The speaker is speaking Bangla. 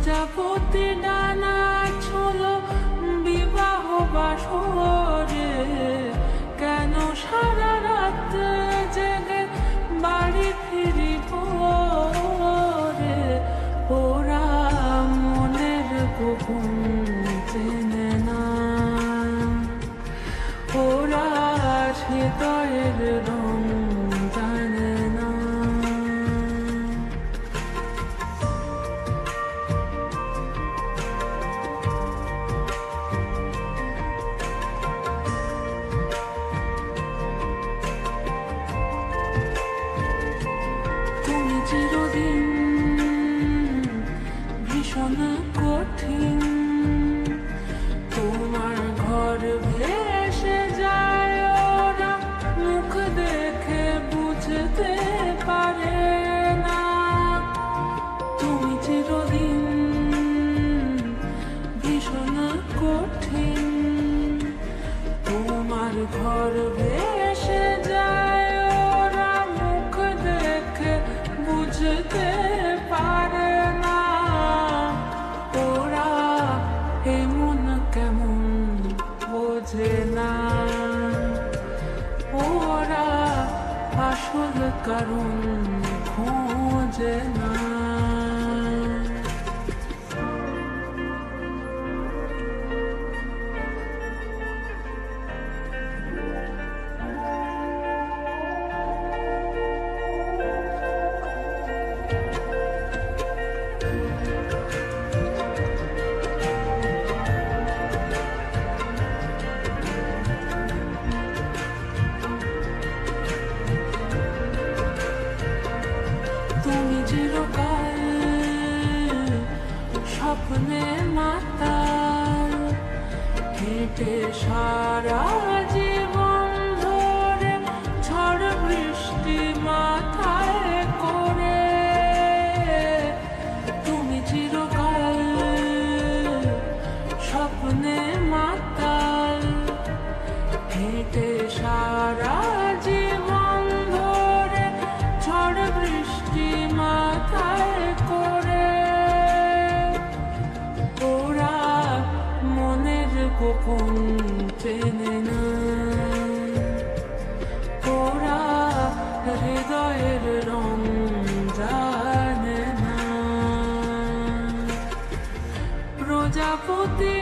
প্রজাপতি ডানা ছোলো বিবাহ বাসরে, কেন সারা রাত জেগে বাড়ি ফিরি ভোরে। ওরা মনের গোপন চেনে না, ওরা হৃদয়ের রং জানে না। তুমি চিরদিন ভীষণ কঠিন, তোমার ঘর ভেসে যায় ওরা মুখ দেখে বুঝতে পারে না। তুমি চিরদিন ভীষণ কঠিন, তোমার ঘর ভেসে যায় ওরা মুখ দেখে বুঝতে পারে না। ওরা এমন কেমন বোঝে না, ওরা আসল কারণ খোঁজে না। তুমি চিরকাল স্বপ্নে মাতাল, হেঁটে সারা জীবন ধরে ঝড় বৃষ্টি মাথায় করে। তুমি চিরকাল স্বপ্নে মাতাল, হেঁটে সারা জীবন ধরে ঝড় বৃষ্টি মাথায় করে। ওরা মনের গোপন চেনে না, ওরা হৃদয়ের রং জানে না। প্রজাপতি